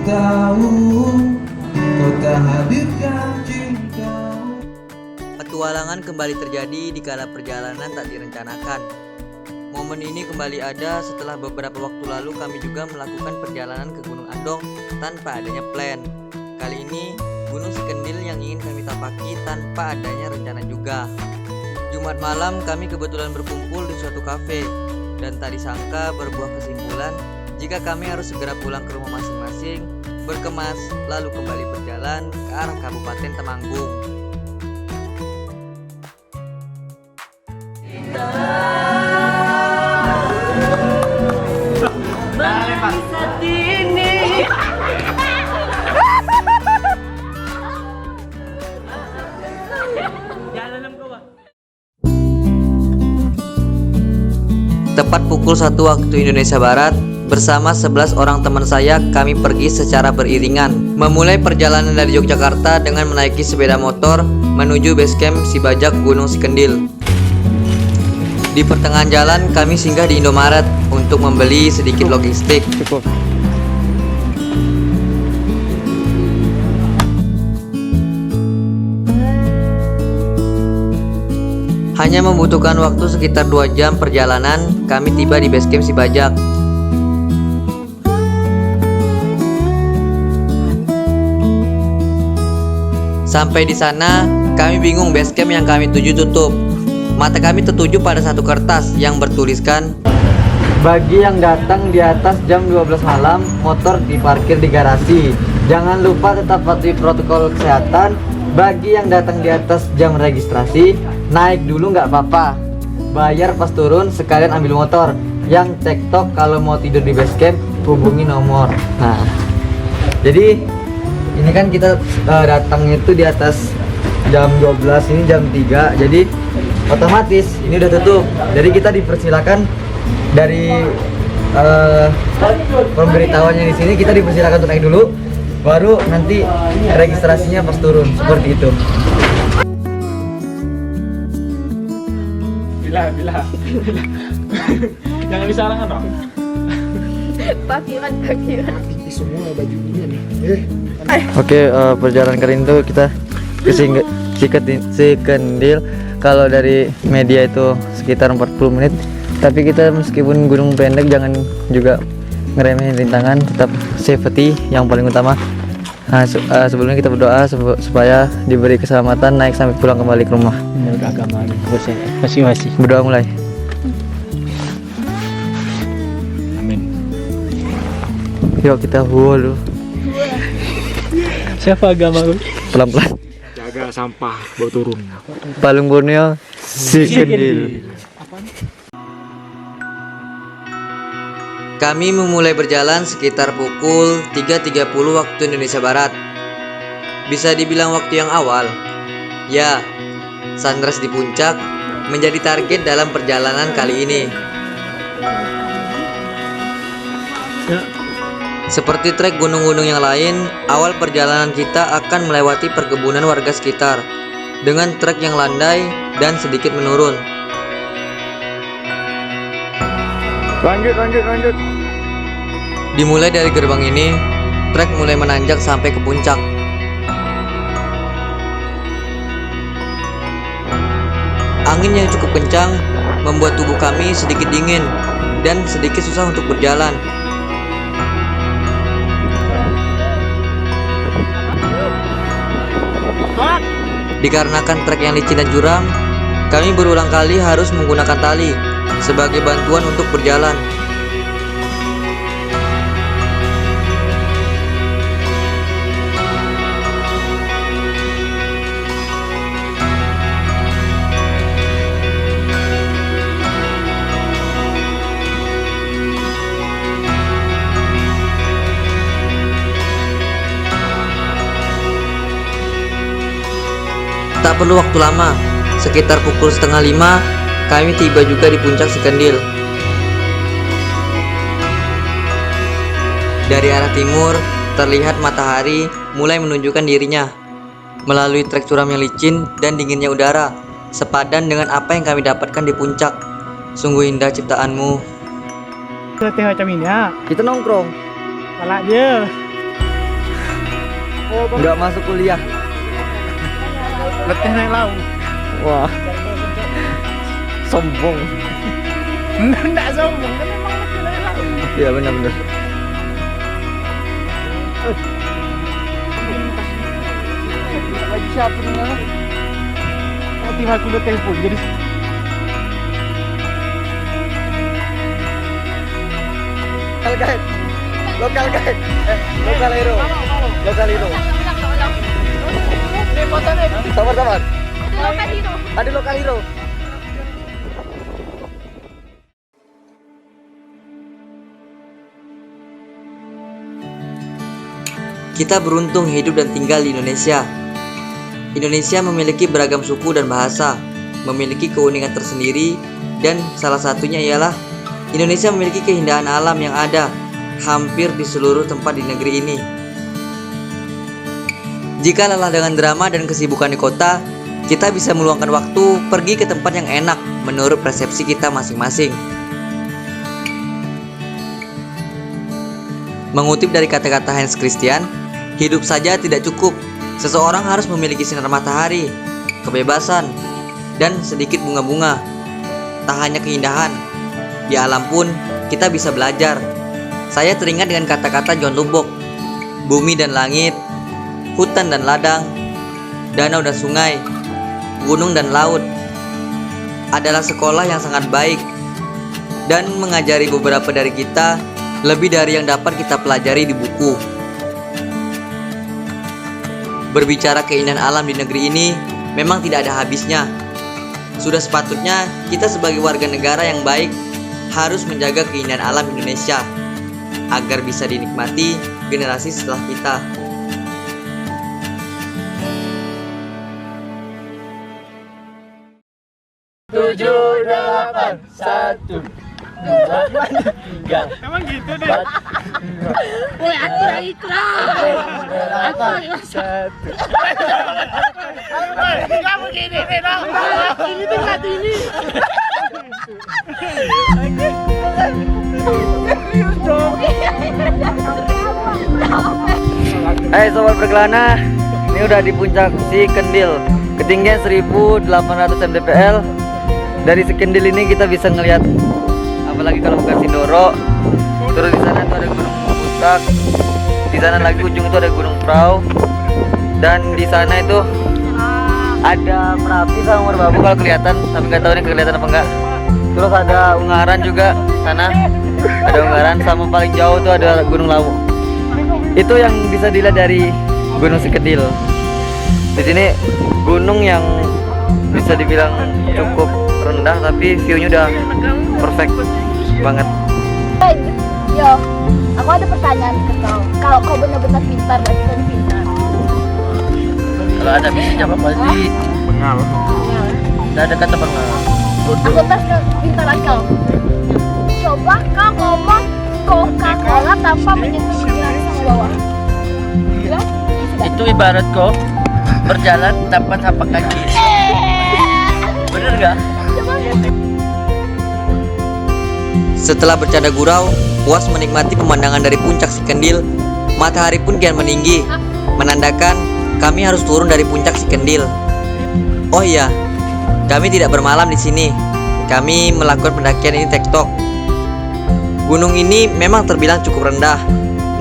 tahu kau tak hadirkan cinta. Petualangan kembali terjadi di kala perjalanan tak direncanakan. Momen ini kembali ada setelah beberapa waktu lalu kami juga melakukan perjalanan ke Gunung Andong tanpa adanya plan. Kali ini Gunung Sikendil yang ingin kami tapaki tanpa adanya rencana juga. Jumat malam kami kebetulan berkumpul di suatu kafe dan tak disangka berbuah kesimpulan jika kami harus segera pulang ke rumah masing-masing, berkemas lalu kembali berjalan ke arah Kabupaten Temanggung. Tepat pukul 1 waktu Indonesia Barat, bersama 11 orang teman saya kami pergi secara beriringan memulai perjalanan dari Yogyakarta dengan menaiki sepeda motor menuju basecamp Sibajak Gunung Sikendil. Di pertengahan jalan kami singgah di Indomaret untuk membeli sedikit logistik. Hanya membutuhkan waktu sekitar 2 jam perjalanan, kami tiba di basecamp Sibajak. Sampai di sana, kami bingung basecamp yang kami tuju tutup. Mata kami tertuju pada satu kertas yang bertuliskan, bagi yang datang di atas jam 12 malam, motor diparkir di garasi. Jangan lupa tetap patuhi protokol kesehatan. Bagi yang datang di atas jam registrasi, naik dulu nggak apa-apa. Bayar pas turun, sekalian ambil motor. Yang TikTok kalau mau tidur di basecamp, hubungi nomor. Nah, jadi ini kan kita datang itu di atas jam 12, ini jam 3. Jadi otomatis ini udah tutup. Jadi kita dipersilakan dari pemberitahuannya di sini, kita dipersilakan untuk naik dulu. Baru nanti registrasinya pas turun, seperti itu. Bila. Jangan disarangan dong. Parkiran. Semua bajunya nih. Oke, perjalanan kali ini tuh kita ke Sikendil. Kalau dari media itu sekitar 40 menit. Tapi kita meskipun gunung pendek, jangan juga ngeremehin rintangan, tetap safety yang paling utama. Nah, sebelumnya kita berdoa supaya diberi keselamatan naik sampai pulang kembali ke rumah. Menurut agama masing-masing. Berdoa mulai. Amin. Yuk kita dulu. Siapa agama lu? Pelan-pelan. Jaga sampah, bawa turun. Palung Borneo, Sikendil. Kami memulai berjalan sekitar pukul 3.30 waktu Indonesia Barat. Bisa dibilang waktu yang awal. Ya, sunrise di puncak menjadi target dalam perjalanan kali ini. Seperti trek gunung-gunung yang lain, awal perjalanan kita akan melewati perkebunan warga sekitar dengan trek yang landai dan sedikit menurun. Lanjut. Dimulai dari gerbang ini, trek mulai menanjak sampai ke puncak. Angin yang cukup kencang membuat tubuh kami sedikit dingin dan sedikit susah untuk berjalan. Dikarenakan trek yang licin dan jurang, kami berulang kali harus menggunakan tali sebagai bantuan untuk berjalan. Tak perlu waktu lama, sekitar pukul 4:30 kami tiba juga di puncak Sikendil. Dari arah timur, terlihat matahari mulai menunjukkan dirinya. Melalui trek curam yang licin dan dinginnya udara, sepadan dengan apa yang kami dapatkan di puncak. Sungguh indah ciptaanmu. Kita macam ini ya. Kita nongkrong. Salah je. nggak masuk kuliah. Letih naik laut. Wah, sombong. Enggak sombong kan emang letih naik laut. Iya benar-benar. Lagi siapa nih? Nanti aku udah telepon jadi. Lokal guide, lokal guide, lokal hero, lokal hero. Sabar. Ada lokal hero. Kita beruntung hidup dan tinggal di Indonesia. Indonesia memiliki beragam suku dan bahasa, memiliki keunikan tersendiri, dan salah satunya ialah Indonesia memiliki keindahan alam yang ada hampir di seluruh tempat di negeri ini. Jika lelah dengan drama dan kesibukan di kota, kita bisa meluangkan waktu pergi ke tempat yang enak menurut persepsi kita masing-masing. Mengutip dari kata-kata Hans Christian, hidup saja tidak cukup. Seseorang harus memiliki sinar matahari, kebebasan, dan sedikit bunga-bunga. Tak hanya keindahan, di alam pun kita bisa belajar. Saya teringat dengan kata-kata John Lubbock, bumi dan langit, hutan dan ladang, danau dan sungai, gunung dan laut adalah sekolah yang sangat baik dan mengajari beberapa dari kita lebih dari yang dapat kita pelajari di buku. Berbicara keindahan alam di negeri ini memang tidak ada habisnya. Sudah sepatutnya kita sebagai warga negara yang baik harus menjaga keindahan alam Indonesia agar bisa dinikmati generasi setelah kita. Tujuh, delapan, satu, dua, tiga. Emang gitu deh. Woi, aku lagi keras. Aku lagi Satu. Enggak begini nih, dong. Ini tuh mati ini. Serius dong. Hai sobat berkelana, ini udah di puncak Si Kendil, ketinggian 1800 mdpl. Dari Si Kendil ini kita bisa ngelihat, apalagi kalau bukan Sindoro. Terus di sana itu ada Gunung Putak, di sana lagi ujung itu ada Gunung Prau, dan di sana itu ada Merapi sama Merbabu kalau kelihatan, tapi nggak tahu ini kelihatan apa enggak. Terus ada Ungaran juga sana, ada Ungaran, sama paling jauh tuh ada Gunung Lawu. Itu yang bisa dilihat dari Gunung Si Kendil. Di sini gunung yang bisa dibilang cukup rendah, tapi view-nya udah perfect banget. Yo, aku ada pertanyaan ke kau. Kalau kau benar-benar pintar dan pintar. Kalau ada bisa jawab pasti Bengal. nggak ada kata bengal. Aku tes kepintaran kau. Coba kau ngomong Coca-Cola tanpa menyentuh pikiran sama bawah. Ya? Itu ibarat kok berjalan tanpa tapak kaki. Bener gak? Setelah bercanda gurau, puas menikmati pemandangan dari puncak Si Kendil, matahari pun kian meninggi, menandakan kami harus turun dari puncak Si Kendil. Oh iya, kami tidak bermalam di sini. Kami melakukan pendakian ini tektok. Gunung ini memang terbilang cukup rendah,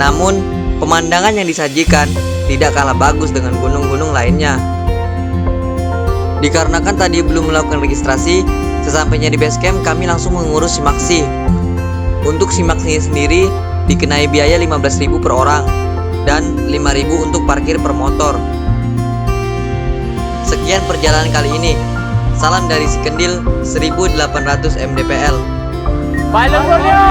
namun pemandangan yang disajikan tidak kalah bagus dengan gunung-gunung lainnya. Dikarenakan tadi belum melakukan registrasi, sesampainya di base camp kami langsung mengurus SIMAKSI. Untuk SIMAKSI sendiri dikenai biaya 15.000 per orang dan 5.000 untuk parkir per motor. Sekian perjalanan kali ini. Salam dari Si Kendil 1800 mdpl. Bye, Borneo.